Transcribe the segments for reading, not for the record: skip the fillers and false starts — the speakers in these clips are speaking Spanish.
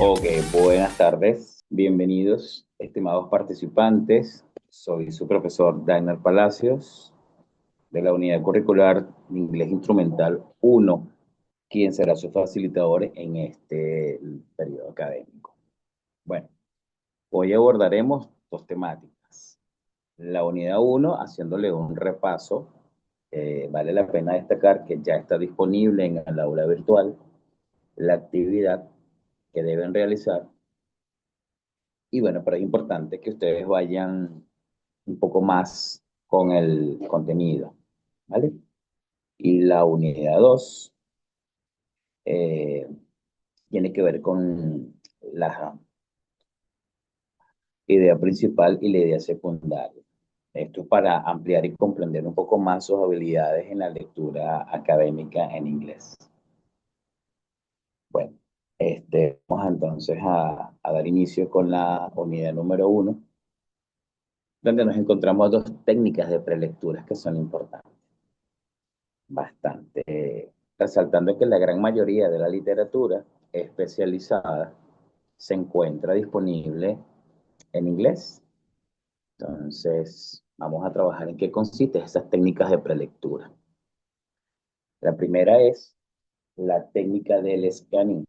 Ok, buenas tardes, bienvenidos, estimados participantes. Soy su profesor Dainer Palacios de la Unidad Curricular de Inglés Instrumental 1, quien será su facilitador en este periodo académico. Bueno, hoy abordaremos dos temáticas. La unidad 1, haciéndole un repaso, vale la pena destacar que ya está disponible en el aula virtual la actividad que deben realizar. Y bueno, pero es importante que ustedes vayan un poco más con el contenido, ¿vale? Y la unidad 2 eh, tiene que ver con la idea principal y la idea secundaria. Esto es para ampliar y comprender un poco más sus habilidades en la lectura académica en inglés. Bueno, vamos entonces a dar inicio con la unidad número 1, donde nos encontramos dos técnicas de prelecturas que son importantes. Bastante, resaltando que la gran mayoría de la literatura especializada se encuentra disponible en inglés. Entonces, vamos a trabajar en qué consisten esas técnicas de prelectura. La primera es la técnica del scanning.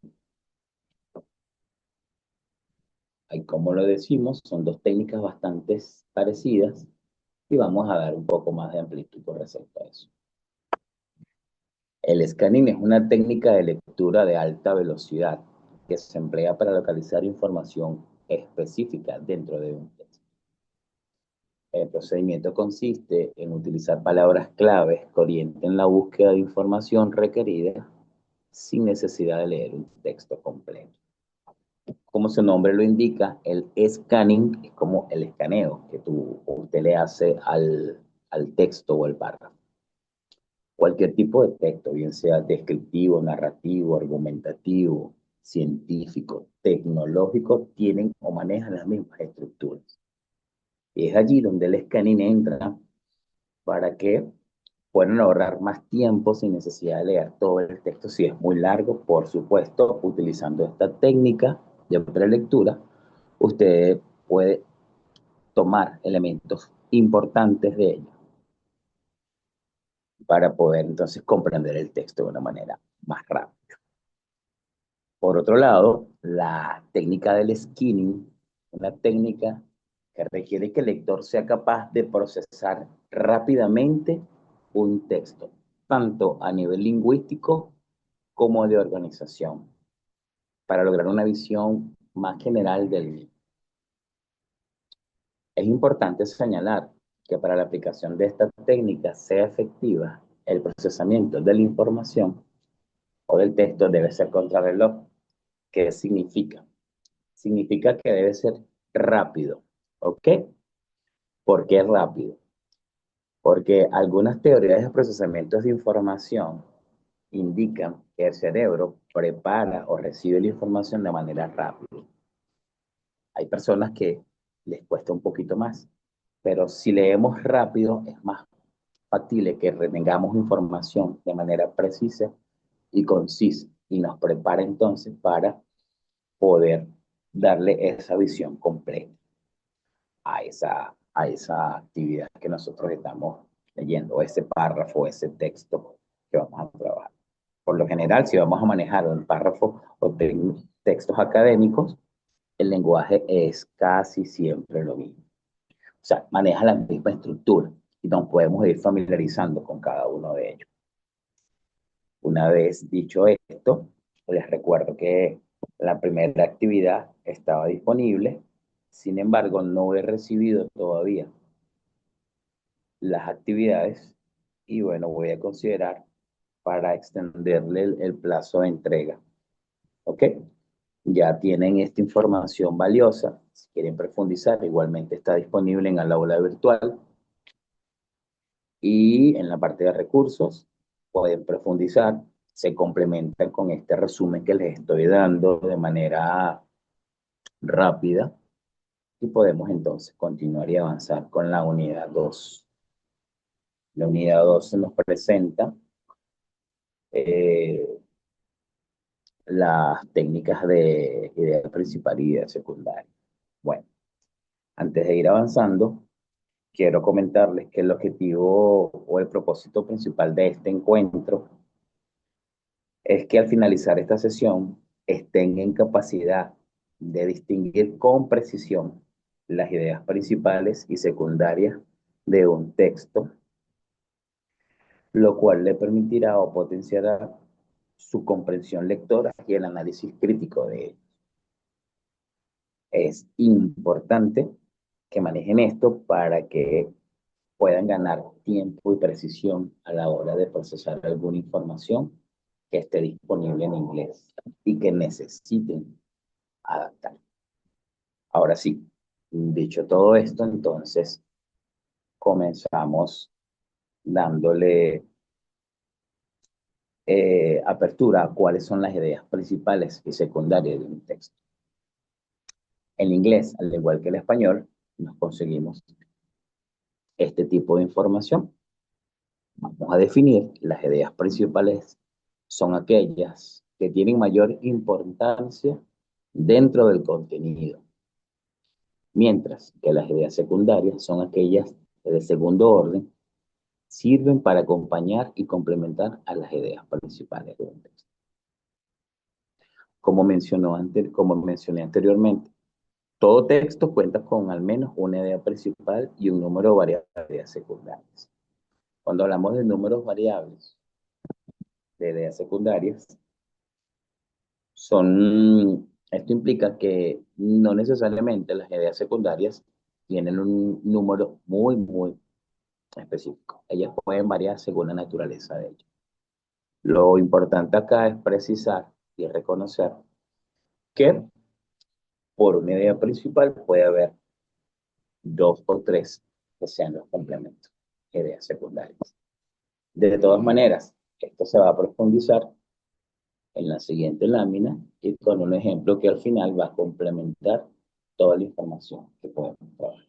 Ahí, como lo decimos, son dos técnicas bastante parecidas y vamos a dar un poco más de amplitud con respecto a eso. El scanning es una técnica de lectura de alta velocidad que se emplea para localizar información específica dentro de un texto. El procedimiento consiste en utilizar palabras claves que orienten la búsqueda de información requerida sin necesidad de leer un texto completo. Como su nombre lo indica, el scanning es como el escaneo que usted le hace al texto o al párrafo. Cualquier tipo de texto, bien sea descriptivo, narrativo, argumentativo, científico, tecnológico, tienen o manejan las mismas estructuras. Y es allí donde el scanning entra para que puedan ahorrar más tiempo sin necesidad de leer todo el texto si es muy largo. Por supuesto, utilizando esta técnica de prelectura, usted puede tomar elementos importantes de ella para poder entonces comprender el texto de una manera más rápida. Por otro lado, la técnica del skinning, una técnica que requiere que el lector sea capaz de procesar rápidamente un texto, tanto a nivel lingüístico como de organización, para lograr una visión más general del mismo. Es importante señalar que para la aplicación de esta técnica sea efectiva, el procesamiento de la información o del texto debe ser contrarreloj. ¿Qué significa? Significa que debe ser rápido, ¿ok? ¿Por qué rápido? Porque algunas teorías de procesamiento de información indican que el cerebro prepara o recibe la información de manera rápida. Hay personas que les cuesta un poquito más, pero si leemos rápido es más factible que retengamos información de manera precisa y concisa y nos prepara entonces para poder darle esa visión completa a esa actividad que nosotros estamos leyendo, ese párrafo, ese texto que vamos a trabajar. Por lo general, si vamos a manejar un párrafo o textos académicos, el lenguaje es casi siempre lo mismo. O sea, maneja la misma estructura y nos podemos ir familiarizando con cada uno de ellos. Una vez dicho esto, les recuerdo que la primera actividad estaba disponible, sin embargo, no he recibido todavía las actividades y bueno, voy a considerar para extenderle el plazo de entrega. ¿Ok? Ya tienen esta información valiosa. Si quieren profundizar, igualmente está disponible en el aula virtual y en la parte de recursos pueden profundizar. Se complementan con este resumen que les estoy dando de manera rápida y podemos entonces continuar y avanzar con la unidad 2. La unidad 2 se nos presenta eh, las técnicas de idea principal y idea secundaria. Bueno, antes de ir avanzando, quiero comentarles que el objetivo o el propósito principal de este encuentro es que al finalizar esta sesión estén en capacidad de distinguir con precisión las ideas principales y secundarias de un texto, lo cual le permitirá o potenciará su comprensión lectora y el análisis crítico de él. Es importante que manejen esto para que puedan ganar tiempo y precisión a la hora de procesar alguna información que esté disponible en inglés y que necesiten adaptar. Ahora sí, dicho todo esto, entonces comenzamos dándole apertura a cuáles son las ideas principales y secundarias de un texto. En inglés, al igual que el español, nos conseguimos este tipo de información. Vamos a definir las ideas principales. Son aquellas que tienen mayor importancia dentro del contenido, mientras que las ideas secundarias son aquellas que de segundo orden sirven para acompañar y complementar a las ideas principales de un texto. Como mencioné anteriormente, todo texto cuenta con al menos una idea principal y un número variable de ideas secundarias. Cuando hablamos de números variables de ideas secundarias, esto implica que no necesariamente las ideas secundarias tienen un número muy específico. Ellas pueden variar según la naturaleza de ellas. Lo importante acá es precisar y reconocer que por una idea principal puede haber dos o tres que sean los complementos, ideas secundarias. De todas maneras, esto se va a profundizar en la siguiente lámina y con un ejemplo que al final va a complementar toda la información que podemos trabajar.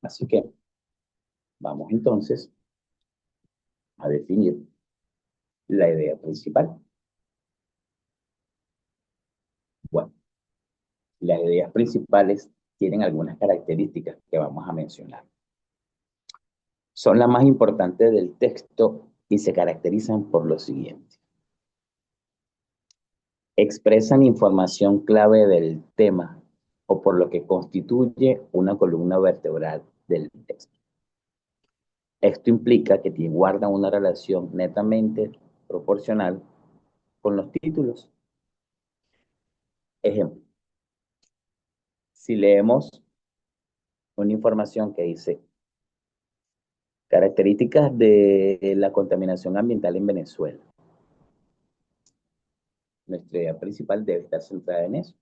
Así que vamos entonces a definir la idea principal. Bueno, las ideas principales tienen algunas características que vamos a mencionar. Son las más importantes del texto y se caracterizan por lo siguiente. Expresan información clave del tema o por lo que constituye una columna vertebral del texto. Esto implica que guardan una relación netamente proporcional con los títulos. Ejemplo, si leemos una información que dice características de la contaminación ambiental en Venezuela, nuestra idea principal debe estar centrada en eso.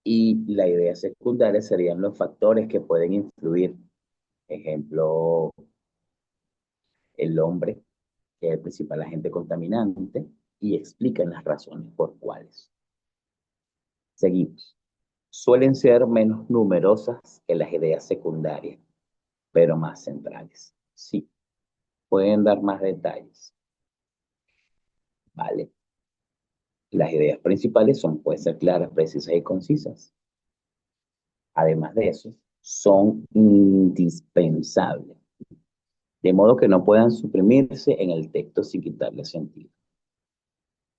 Y la idea secundaria serían los factores que pueden influir. Ejemplo, el hombre, que es el principal agente contaminante, y explican las razones por cuáles. Seguimos. Suelen ser menos numerosas que las ideas secundarias, pero más centrales. Sí, pueden dar más detalles. ¿Vale? Las ideas principales pueden ser claras, precisas y concisas. Además de eso, son indispensables, de modo que no puedan suprimirse en el texto sin quitarle sentido.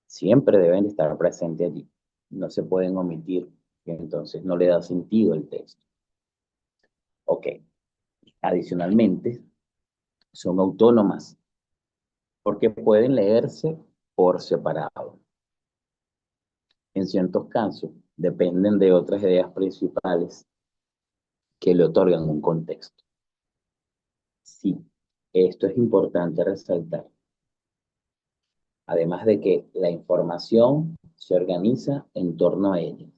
Siempre deben de estar presentes allí. No se pueden omitir, y entonces no le da sentido el texto. Ok. Adicionalmente, son autónomas porque pueden leerse por separado. En ciertos casos, dependen de otras ideas principales que le otorgan un contexto. Sí, esto es importante resaltar. Además de que la información se organiza en torno a ellas.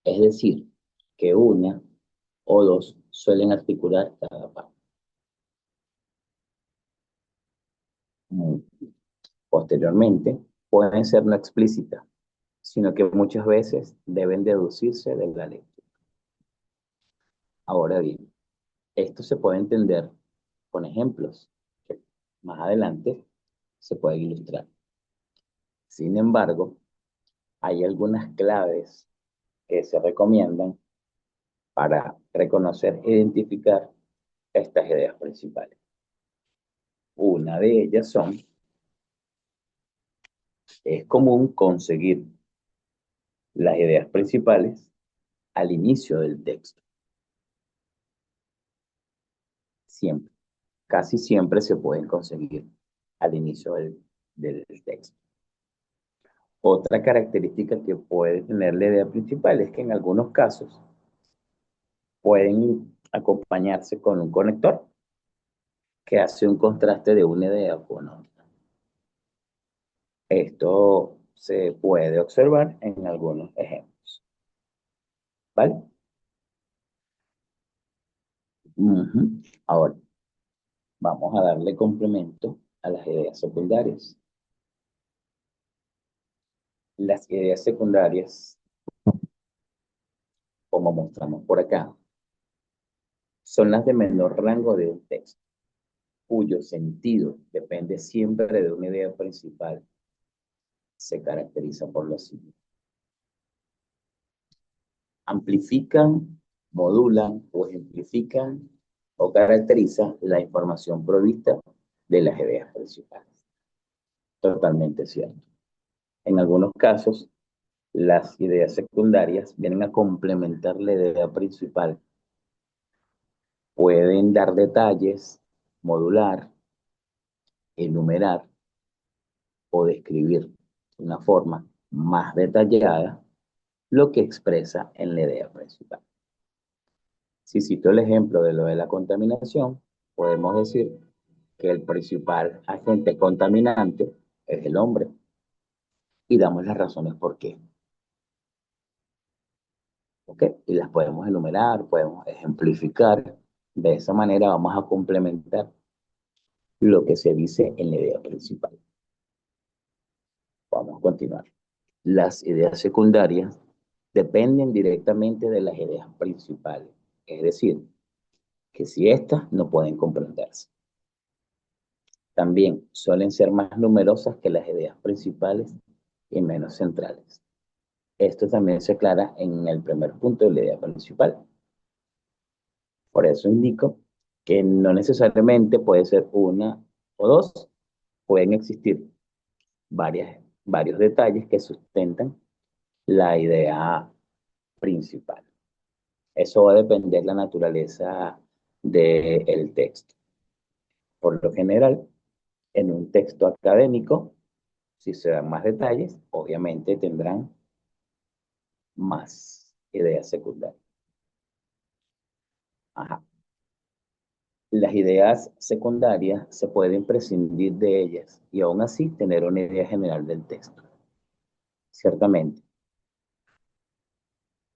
Es decir, que una o dos suelen articular cada parte. Posteriormente, pueden ser no explícitas, sino que muchas veces deben deducirse de la lectura. Ahora bien, esto se puede entender con ejemplos que más adelante se puede ilustrar. Sin embargo, hay algunas claves que se recomiendan para reconocer e identificar estas ideas principales. Una de ellas es común conseguir las ideas principales al inicio del texto. Siempre, casi siempre se pueden conseguir al inicio del texto. Otra característica que puede tener la idea principal es que en algunos casos pueden acompañarse con un conector que hace un contraste de una idea con otra. Esto se puede observar en algunos ejemplos. ¿Vale? Ahora, vamos a darle complemento a las ideas secundarias. Las ideas secundarias, como mostramos por acá, son las de menor rango de un texto, cuyo sentido depende siempre de una idea principal. Se caracteriza por lo siguiente: amplifican, modulan o ejemplifican o caracterizan la información provista de las ideas principales. Totalmente cierto. En algunos casos, las ideas secundarias vienen a complementar la idea principal. Pueden dar detalles, modular, enumerar o describir de una forma más detallada lo que expresa en la idea principal. Si cito el ejemplo de lo de la contaminación, podemos decir que el principal agente contaminante es el hombre y damos las razones por qué. ¿Ok? Y las podemos enumerar, podemos ejemplificar. De esa manera vamos a complementar lo que se dice en la idea principal. Vamos a continuar. Las ideas secundarias dependen directamente de las ideas principales. Es decir, que si éstas no pueden comprenderse. También suelen ser más numerosas que las ideas principales y menos centrales. Esto también se aclara en el primer punto de la idea principal. Por eso indico que no necesariamente puede ser una o dos, pueden existir varios detalles que sustentan la idea principal. Eso va a depender de la naturaleza del texto. Por lo general, en un texto académico, si se dan más detalles, obviamente tendrán más ideas secundarias. Ajá. Las ideas secundarias se pueden prescindir de ellas y aún así tener una idea general del texto. Ciertamente.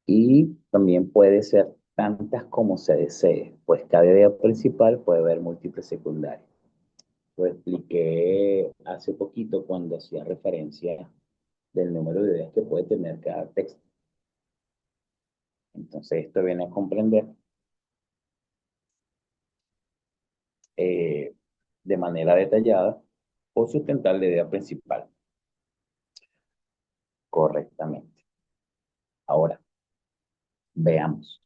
Y también puede ser tantas como se desee, pues cada idea principal puede haber múltiples secundarias. Lo expliqué hace poquito cuando hacía referencia del número de ideas que puede tener cada texto. Entonces esto viene a comprender de manera detallada o sustentar la idea principal correctamente. Ahora, veamos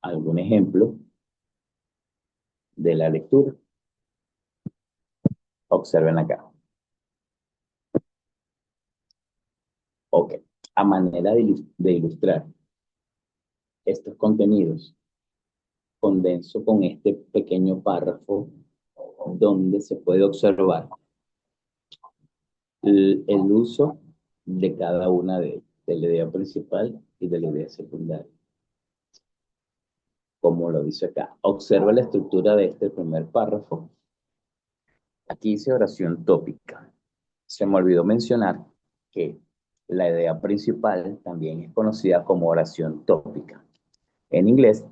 algún ejemplo de la lectura. Observen acá. Ok. A manera de ilustrar estos contenidos, condenso con este pequeño párrafo donde se puede observar el uso de cada una de ellas, de la idea principal y de la idea secundaria. Como lo dice acá, observa la estructura de este primer párrafo. Aquí dice oración tópica. Se me olvidó mencionar que la idea principal también es conocida como oración tópica. En inglés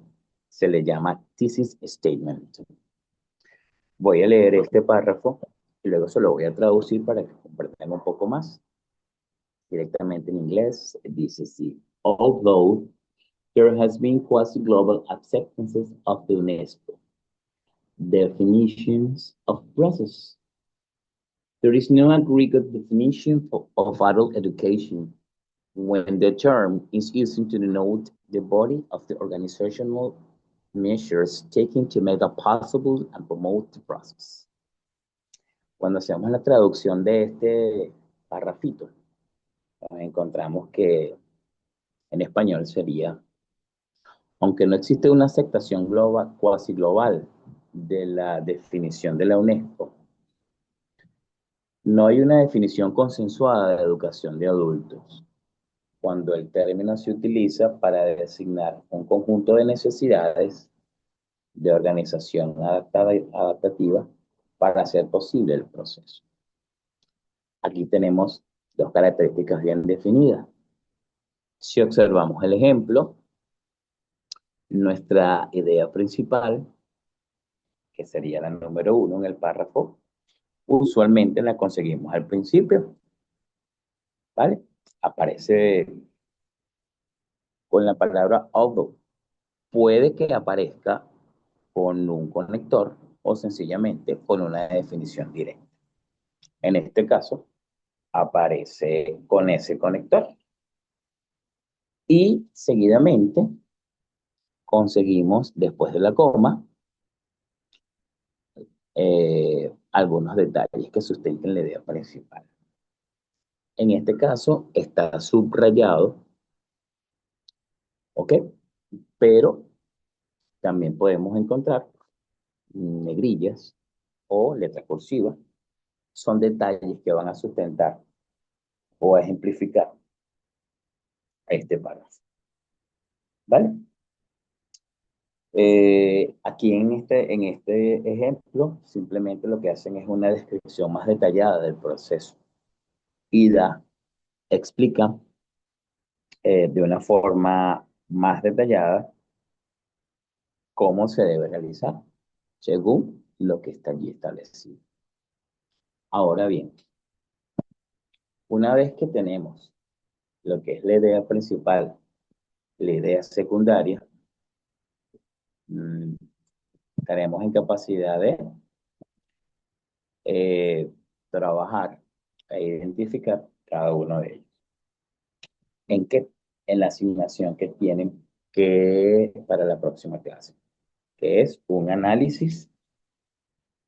se le llama thesis statement. Voy a leer este párrafo y luego se lo voy a traducir para que comprendan un poco más. Directamente en inglés dice así: although there has been quasi-global acceptances of the UNESCO definitions of process, There is no agreed definition of adult education when the term is used to denote the body of the organizational measures taken to make it possible and promote the process. Cuando hacemos la traducción de este parrafito, encontramos que en español sería: aunque no existe una aceptación global, cuasi global de la definición de la UNESCO, no hay una definición consensuada de educación de adultos, cuando el término se utiliza para designar un conjunto de necesidades de organización adaptativa para hacer posible el proceso. Aquí tenemos dos características bien definidas. Si observamos el ejemplo, nuestra idea principal, que sería la número 1 en el párrafo, usualmente la conseguimos al principio, ¿vale? Aparece con la palabra although. Puede que aparezca con un conector o sencillamente con una definición directa. En este caso, aparece con ese conector. Y seguidamente conseguimos, después de la coma, algunos detalles que sustenten la idea principal. En este caso está subrayado, ¿ok? Pero también podemos encontrar negrillas o letra cursiva. Son detalles que van a sustentar o a ejemplificar este párrafo. ¿Vale? Aquí en este ejemplo, simplemente lo que hacen es una descripción más detallada del proceso y explica de una forma más detallada cómo se debe realizar según lo que está allí establecido. Ahora bien, una vez que tenemos lo que es la idea principal, la idea secundaria, estaremos en capacidad de trabajar e identificar cada uno de ellos. ¿En qué? En la asignación que tienen para la próxima clase, que es un análisis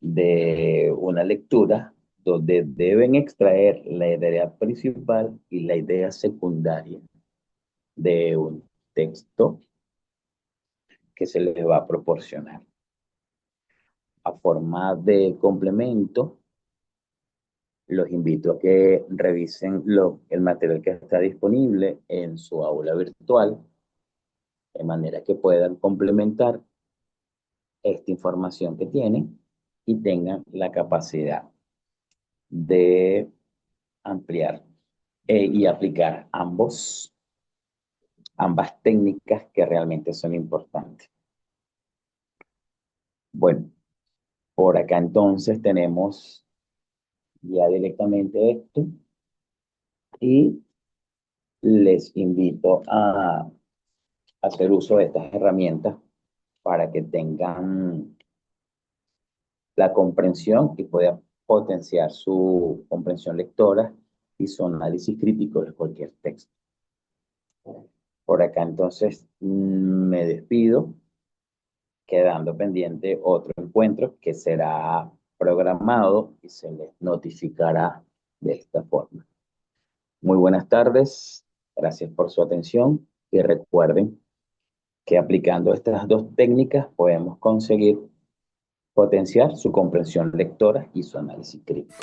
de una lectura donde deben extraer la idea principal y la idea secundaria de un texto que se les va a proporcionar. A forma de complemento, los invito a que revisen el material que está disponible en su aula virtual, de manera que puedan complementar esta información que tienen y tengan la capacidad de ampliar y aplicar ambas técnicas que realmente son importantes. Bueno, por acá entonces tenemos ya directamente esto y les invito a hacer uso de estas herramientas para que tengan la comprensión y puedan potenciar su comprensión lectora y su análisis crítico de cualquier texto. Por acá entonces me despido, quedando pendiente otro encuentro que será programado y se les notificará de esta forma. Muy buenas tardes, gracias por su atención y recuerden que aplicando estas dos técnicas podemos conseguir potenciar su comprensión lectora y su análisis crítico.